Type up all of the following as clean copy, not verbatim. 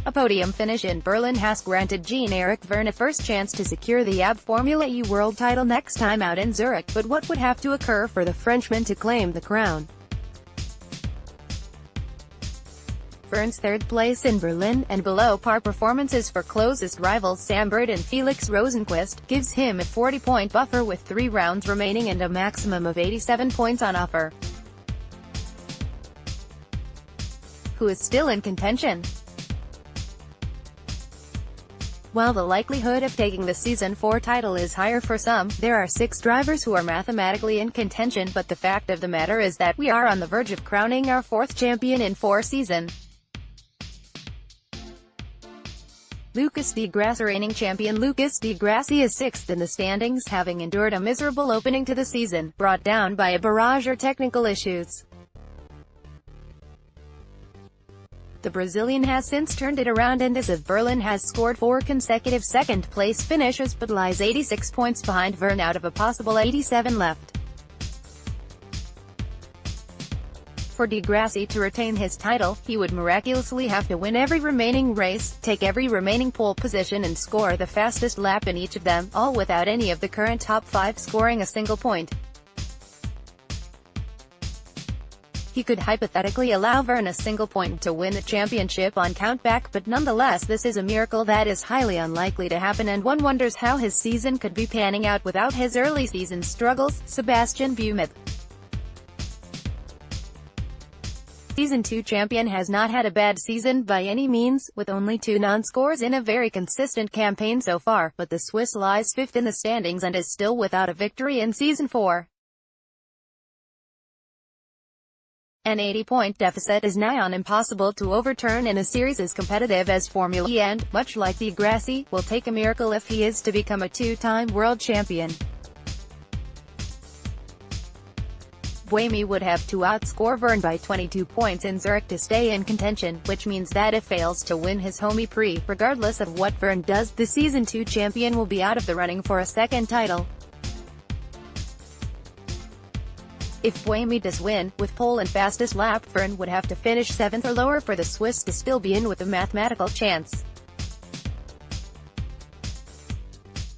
A podium finish in Berlin has granted Jean-Eric Vergne a first chance to secure the ABB Formula E world title next time out in Zurich, but what would have to occur for the Frenchman to claim the crown? Vergne's third place in Berlin, and below-par performances for closest rivals Sam Bird and Felix Rosenqvist, gives him a 40-point buffer with 3 rounds remaining and a maximum of 87 points on offer. Who is still in contention? While the likelihood of taking the Season 4 title is higher for some, there are 6 drivers who are mathematically in contention, but the fact of the matter is that we are on the verge of crowning our 4th champion in 4 seasons. Lucas di Grassi. Reigning champion Lucas di Grassi is 6th in the standings, having endured a miserable opening to the season, brought down by a barrage of technical issues. The Brazilian has since turned it around and as of Berlin has scored 4 consecutive second-place finishes, but lies 86 points behind Vergne out of a possible 87 left. For di Grassi to retain his title, he would miraculously have to win every remaining race, take every remaining pole position and score the fastest lap in each of them, all without any of the current top 5 scoring a single point. He could hypothetically allow Vergne a single point to win the championship on countback, but nonetheless this is a miracle that is highly unlikely to happen, and one wonders how his season could be panning out without his early season struggles. Sebastian Buemi. Season 2 champion has not had a bad season by any means, with only 2 non-scores in a very consistent campaign so far, but the Swiss lies 5th in the standings and is still without a victory in Season 4. An 80-point deficit is nigh on impossible to overturn in a series as competitive as Formula E and, much like di Grassi, will take a miracle if he is to become a 2-time world champion. Buemi would have to outscore Vergne by 22 points in Zurich to stay in contention, which means that if fails to win his home Prix, regardless of what Vergne does, the Season 2 champion will be out of the running for a second title. If Buemi does win, with pole and fastest lap, Vergne would have to finish 7th or lower for the Swiss to still be in with a mathematical chance.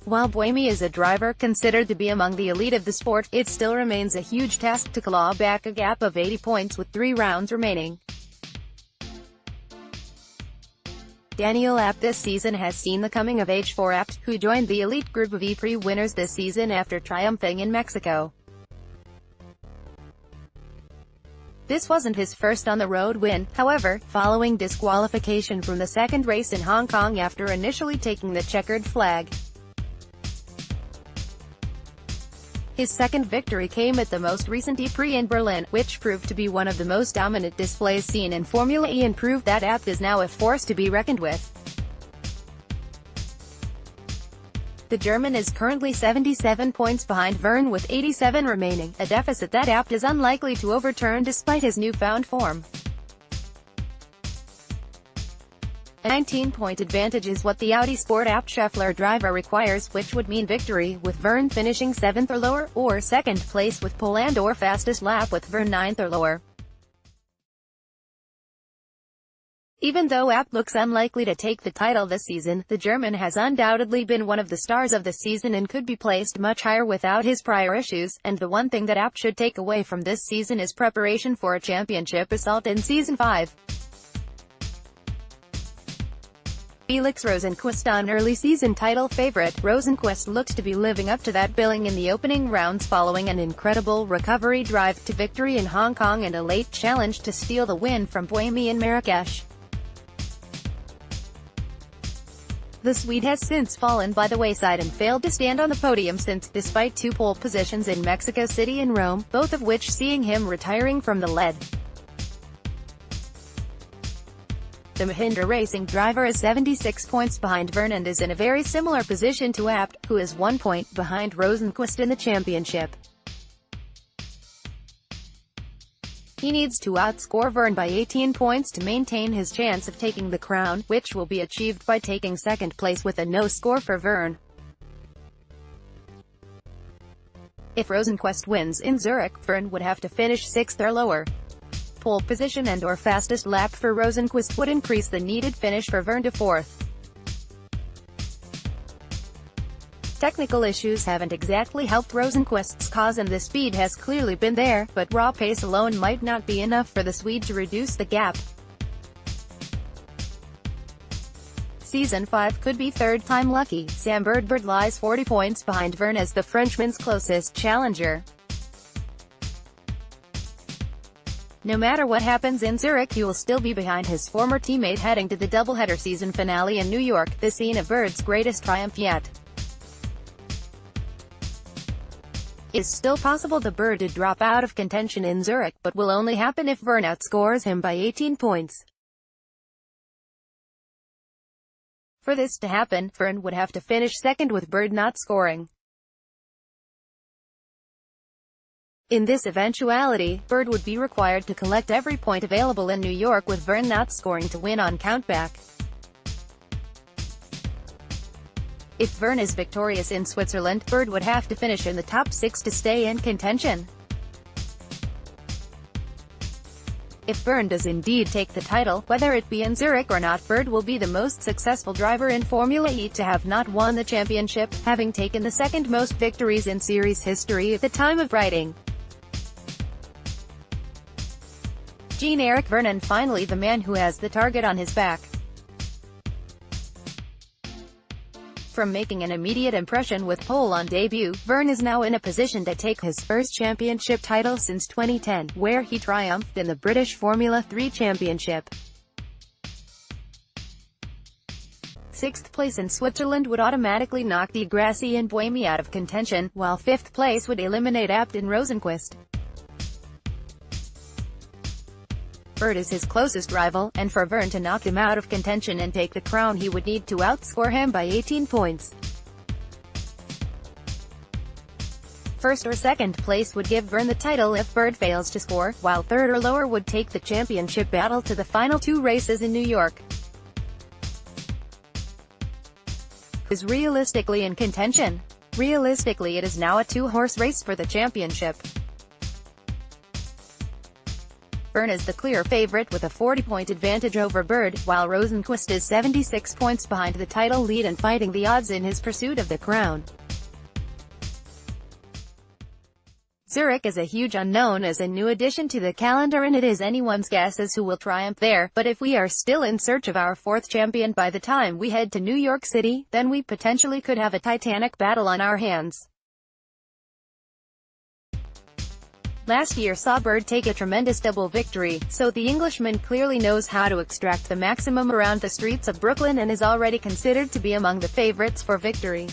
While Buemi is a driver considered to be among the elite of the sport, it still remains a huge task to claw back a gap of 80 points with 3 rounds remaining. Daniel Abt this season has seen the coming of age for Abt, who joined the elite group of E-Prix winners this season after triumphing in Mexico. This wasn't his first on-the-road win, however, following disqualification from the second race in Hong Kong after initially taking the checkered flag. His second victory came at the most recent E-Prix in Berlin, which proved to be one of the most dominant displays seen in Formula E and proved that Abt is now a force to be reckoned with. The German is currently 77 points behind Vergne with 87 remaining, a deficit that Abt is unlikely to overturn despite his newfound form. A 19-point advantage is what the Audi Sport Abt Scheffler driver requires, which would mean victory, with Vergne finishing 7th or lower, or second place with pole and or fastest lap with Vergne 9th or lower. Even though Abt looks unlikely to take the title this season, the German has undoubtedly been one of the stars of the season and could be placed much higher without his prior issues, and the one thing that Abt should take away from this season is preparation for a championship assault in Season 5. Felix Rosenqvist. An early season title favorite, Rosenqvist looked to be living up to that billing in the opening rounds following an incredible recovery drive to victory in Hong Kong and a late challenge to steal the win from Buemi in Marrakesh. The Swede has since fallen by the wayside and failed to stand on the podium since, despite 2 pole positions in Mexico City and Rome, both of which seeing him retiring from the lead. The Mahindra Racing driver is 76 points behind Vergne and is in a very similar position to Abt, who is 1 point behind Rosenqvist in the championship. He needs to outscore Vergne by 18 points to maintain his chance of taking the crown, which will be achieved by taking second place with a no score for Vergne. If Rosenqvist wins in Zurich, Vergne would have to finish 6th or lower. pole position and/or fastest lap for Rosenqvist would increase the needed finish for Vergne to fourth. Technical issues haven't exactly helped Rosenqvist's cause and the speed has clearly been there, but raw pace alone might not be enough for the Swede to reduce the gap. Season 5 could be third time lucky. Sam Bird lies 40 points behind Vergne as the Frenchman's closest challenger. No matter what happens in Zürich, he will still be behind his former teammate heading to the doubleheader season finale in New York, the scene of Bird's greatest triumph yet. It is still possible the Bird to drop out of contention in Zürich, but will only happen if Vergne outscores him by 18 points. For this to happen, Vergne would have to finish second with Bird not scoring. In this eventuality, Bird would be required to collect every point available in New York with Vergne not scoring to win on countback. If Vergne is victorious in Switzerland, Bird would have to finish in the top 6 to stay in contention. If Vergne does indeed take the title, whether it be in Zürich or not, Bird will be the most successful driver in Formula E to have not won the championship, having taken the second most victories in series history at the time of writing. Jean-Eric Vergne, and finally the man who has the target on his back. From making an immediate impression with pole on debut, Vergne is now in a position to take his first championship title since 2010, where he triumphed in the British Formula 3 Championship. Sixth place in Switzerland would automatically knock Di Grassi and Buemi out of contention, while fifth place would eliminate Abt and Rosenqvist. Bird is his closest rival, and for Vergne to knock him out of contention and take the crown he would need to outscore him by 18 points. First or second place would give Vergne the title if Bird fails to score, while third or lower would take the championship battle to the final 2 races in New York. Is realistically in contention. Realistically, it is now a 2-horse race for the championship. Vergne is the clear favorite with a 40-point advantage over Bird, while Rosenqvist is 76 points behind the title lead and fighting the odds in his pursuit of the crown. Zürich is a huge unknown as a new addition to the calendar, and it is anyone's guess as who will triumph there, but if we are still in search of our 4th champion by the time we head to New York City, then we potentially could have a titanic battle on our hands. Last year saw Bird take a tremendous double victory, so the Englishman clearly knows how to extract the maximum around the streets of Brooklyn and is already considered to be among the favorites for victory.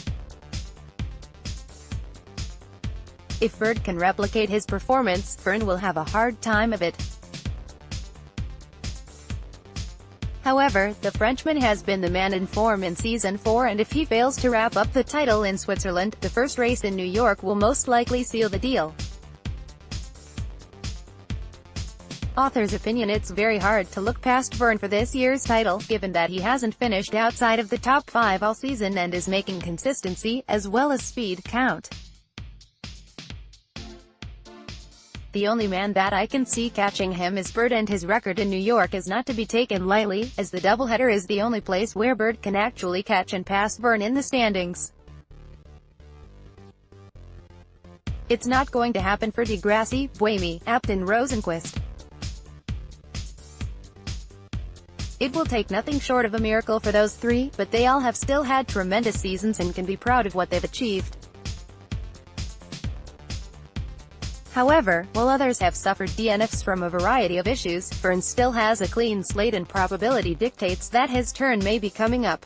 If Bird can replicate his performance, Vergne will have a hard time of it. However, the Frenchman has been the man in form in Season 4, and if he fails to wrap up the title in Switzerland, the first race in New York will most likely seal the deal. Author's opinion: it's very hard to look past Vergne for this year's title, given that he hasn't finished outside of the top 5 all season and is making consistency, as well as speed, count. The only man that I can see catching him is Bird, and his record in New York is not to be taken lightly, as the doubleheader is the only place where Bird can actually catch and pass Vergne in the standings. It's not going to happen for Di Grassi, Buemi, Abt and Rosenqvist. It will take nothing short of a miracle for those 3, but they all have still had tremendous seasons and can be proud of what they've achieved. However, while others have suffered DNFs from a variety of issues, Vergne still has a clean slate and probability dictates that his turn may be coming up.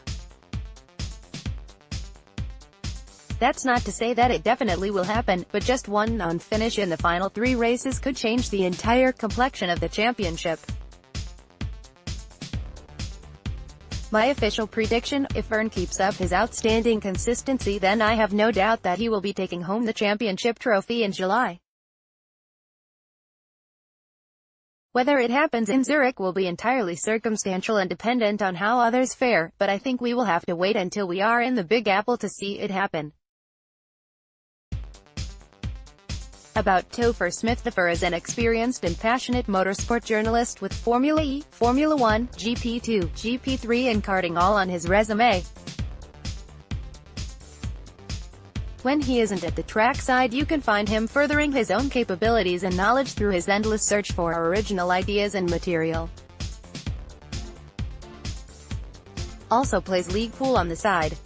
That's not to say that it definitely will happen, but just one non-finish in the final 3 races could change the entire complexion of the championship. My official prediction: if Vergne keeps up his outstanding consistency, then I have no doubt that he will be taking home the championship trophy in July. Whether it happens in Zürich will be entirely circumstantial and dependent on how others fare, but I think we will have to wait until we are in the Big Apple to see it happen. About Topher Smith. Topher is an experienced and passionate motorsport journalist with Formula E, Formula 1, GP2, GP3 and karting all on his resume. When he isn't at the trackside, you can find him furthering his own capabilities and knowledge through his endless search for original ideas and material. Also plays league pool on the side.